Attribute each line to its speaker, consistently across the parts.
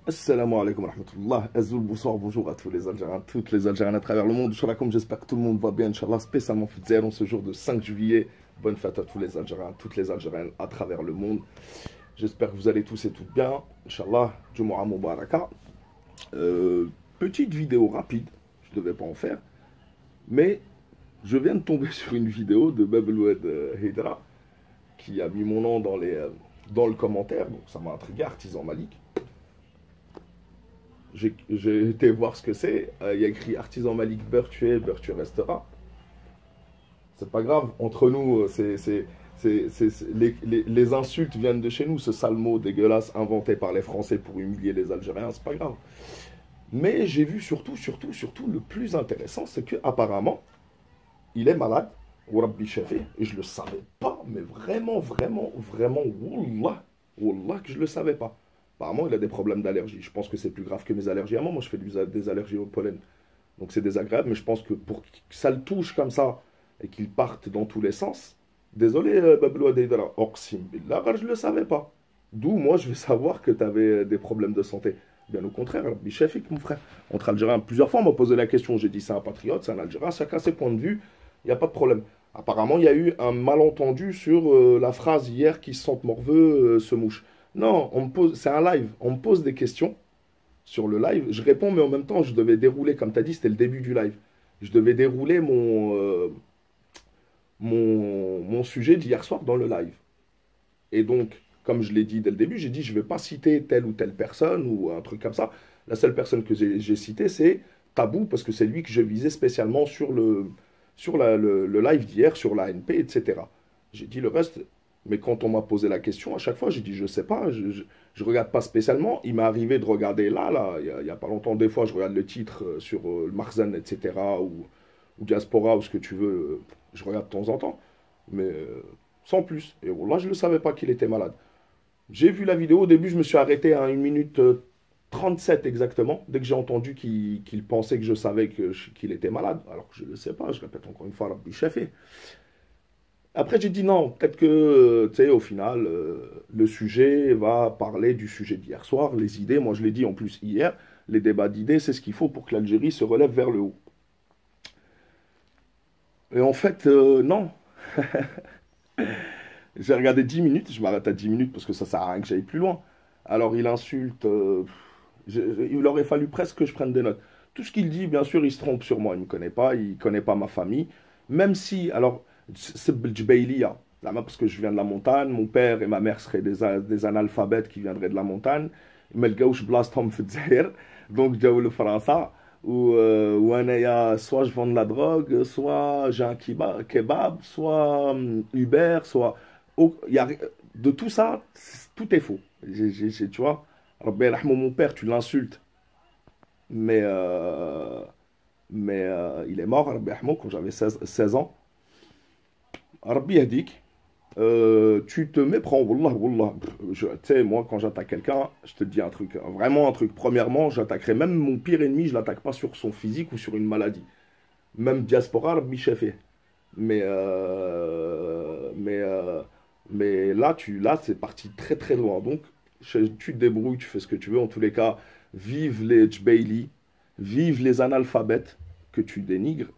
Speaker 1: Assalamu alaikum wa rahmatullah. Azoul, bonsoir, bonjour à tous les Algériens, toutes les Algériennes à travers le monde. Comme j'espère que tout le monde va bien, Inch'Allah, spécialement Fitzer en ce jour de 5 juillet. Bonne fête à tous les Algériens, toutes les Algériennes à travers le monde. J'espère que vous allez tous et toutes bien. Inch'Allah, Jumu'ah Mubaraka. Petite vidéo rapide, je ne devais pas en faire, mais je viens de tomber sur une vidéo de Babelwed Hydra qui a mis mon nom dans le commentaire, donc ça m'a intrigué, Artisan Malik. J'ai été voir ce que c'est. Il y a écrit Artisan Malik, beurre tu resteras. C'est pas grave, entre nous, les insultes viennent de chez nous, ce sale mot dégueulasse inventé par les Français pour humilier les Algériens, c'est pas grave. Mais j'ai vu surtout, le plus intéressant, c'est que apparemment, il est malade, ou Rabbi Shafi, et je le savais pas, mais vraiment, wallah que je le savais pas. Apparemment, il a des problèmes d'allergie. Je pense que c'est plus grave que mes allergies à moi. Moi, je fais des allergies au pollen. Donc, c'est désagréable. Mais je pense que pour que ça le touche comme ça et qu'il parte dans tous les sens, désolé, Babelou Adeidara, Oqsim Billah, je ne le savais pas. D'où, moi, je vais savoir que tu avais des problèmes de santé. Bien au contraire, Rabbi Shafik, mon frère. Entre Algériens, plusieurs fois, on m'a posé la question. J'ai dit, c'est un patriote, c'est un Algérien. Chacun ses points de vue. Il n'y a pas de problème. Apparemment, il y a eu un malentendu sur la phrase hier qui se sentent morveux, se mouche. Non, c'est un live. On me pose des questions sur le live. Je réponds, mais en même temps, je devais dérouler, comme tu as dit, c'était le début du live. Je devais dérouler mon sujet d'hier soir dans le live. Et donc, comme je l'ai dit dès le début, j'ai dit, je ne vais pas citer telle ou telle personne ou un truc comme ça. La seule personne que j'ai citée, c'est Tabou, parce que c'est lui que je visais spécialement sur le live d'hier, sur la NP, etc. J'ai dit le reste. Mais quand on m'a posé la question, à chaque fois, j'ai dit, je sais pas, je ne regarde pas spécialement. Il m'est arrivé de regarder il y a pas longtemps, des fois, je regarde le titre sur le Marzen, etc., ou Diaspora, ou ce que tu veux, je regarde de temps en temps, mais sans plus. Et là, je ne le savais pas qu'il était malade. J'ai vu la vidéo, au début, je me suis arrêté à 1 minute 37 exactement, dès que j'ai entendu qu'il pensait que je savais qu'il était malade, alors que je ne le sais pas, je répète encore une fois, Rabbi Shafé. Après, j'ai dit non, peut-être que, tu sais, au final, le sujet va parler du sujet d'hier soir, les idées. Moi, je l'ai dit en plus hier, les débats d'idées, c'est ce qu'il faut pour que l'Algérie se relève vers le haut. Et en fait, non. J'ai regardé 10 minutes, je m'arrête à 10 minutes parce que ça sert à rien que j'aille plus loin. Alors, il insulte, il aurait fallu presque que je prenne des notes. Tout ce qu'il dit, bien sûr, il se trompe sur moi. Il ne me connaît pas, il ne connaît pas ma famille. Même si, alors, c'est B'Jbeyliya. Là, parce que je viens de la montagne, mon père et ma mère seraient des analphabètes qui viendraient de la montagne. Mais le gauche blastom fait donc j'ai le français. Ou soit je vends de la drogue, soit j'ai un kebab, soit Uber, soit. De tout ça, tout est faux. Tu vois, Rabbi Rahmou, mon père, tu l'insultes, mais, il est mort, Rabbi Rahmou, quand j'avais 16 ans. Rabbi Yadik, tu te méprends, wallah. Tu sais, moi, quand j'attaque quelqu'un, je te dis un truc, vraiment un truc. Premièrement, j'attaquerai même mon pire ennemi, je l'attaque pas sur son physique ou sur une maladie. Même Diaspora, Rabbi Shafé. Mais, là, c'est parti très très loin. Donc, tu te débrouilles, tu fais ce que tu veux. En tous les cas, vive les Djbeili, vive les analphabètes que tu dénigres.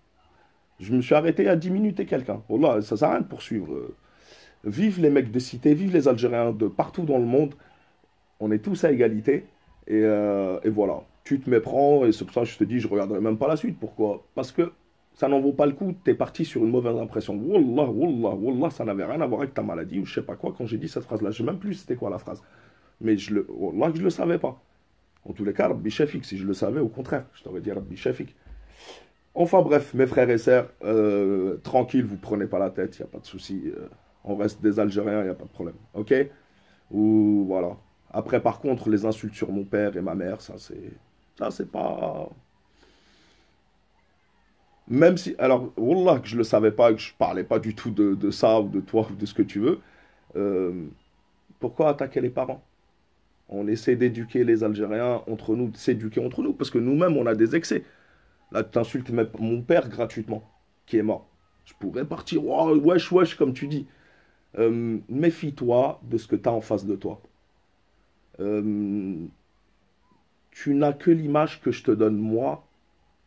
Speaker 1: Je me suis arrêté à 10 minutes et quelqu'un. Wallah, ça sert à rien de poursuivre. Vive les mecs de cité, vive les Algériens de partout dans le monde. On est tous à égalité. Et voilà. Tu te méprends et c'est pour ça que je te dis, je regarderai même pas la suite. Pourquoi? Parce que ça n'en vaut pas le coup. Tu es parti sur une mauvaise impression. Wallah, ça n'avait rien à voir avec ta maladie ou je sais pas quoi quand j'ai dit cette phrase-là. Je sais même plus c'était quoi la phrase. Mais wallah que je le savais pas. En tous les cas, Rabbi Shafik, si je le savais, au contraire, je t'aurais dit Rabbi Shafik. Enfin bref, mes frères et sœurs, tranquille, vous prenez pas la tête, il n'y a pas de souci. On reste des Algériens, il n'y a pas de problème. Ok? Ou voilà. Après, par contre, les insultes sur mon père et ma mère, ça c'est pas. Même si, alors, wallah, que je le savais pas, que je parlais pas du tout de ça ou de toi ou de ce que tu veux. euh, Pourquoi attaquer les parents? On essaie d'éduquer les Algériens entre nous, de s'éduquer entre nous, parce que nous-mêmes, on a des excès. Là, tu insultes mon père gratuitement, qui est mort. Je pourrais partir, oh, wesh, comme tu dis. Méfie-toi de ce que tu as en face de toi. Euh, tu n'as que l'image que je te donne moi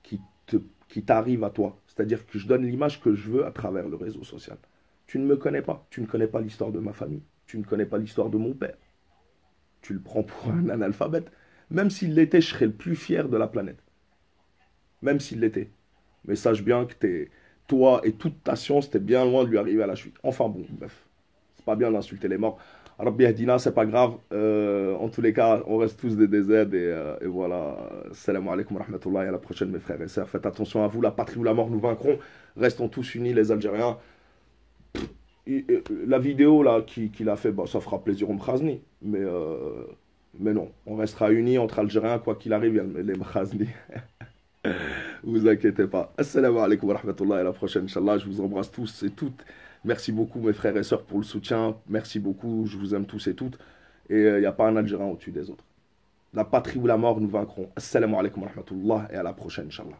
Speaker 1: qui te, qui t'arrive à toi. C'est-à-dire que je donne l'image que je veux à travers le réseau social. Tu ne me connais pas. Tu ne connais pas l'histoire de ma famille. Tu ne connais pas l'histoire de mon père. Tu le prends pour un analphabète. Même s'il l'était, je serais le plus fier de la planète. Même s'il l'était. Mais sache bien que toi et toute ta science, t'es bien loin de lui arriver à la cheville. Enfin bon, bref. C'est pas bien d'insulter les morts. Rabbi Hadina, c'est pas grave. En tous les cas, on reste tous des DZ et voilà. Salam alaikum wa rahmatullah et à la prochaine, mes frères et sœurs. Faites attention à vous, la patrie ou la mort, nous vaincrons. Restons tous unis, les Algériens. La vidéo là qu'il a fait, bah, ça fera plaisir au Mkhazni. Mais non, on restera unis entre Algériens, quoi qu'il arrive, il y a les Mkhazni. Vous inquiétez pas. Assalamu alaikum wa rahmatullah et à la prochaine, Inch'Allah. Je vous embrasse tous et toutes. Merci beaucoup, mes frères et sœurs, pour le soutien. Merci beaucoup. Je vous aime tous et toutes. Et il n'y a pas un Algérien au-dessus des autres. La patrie ou la mort, nous vaincrons. Assalamu alaikum wa rahmatullah et à la prochaine, Inch'Allah.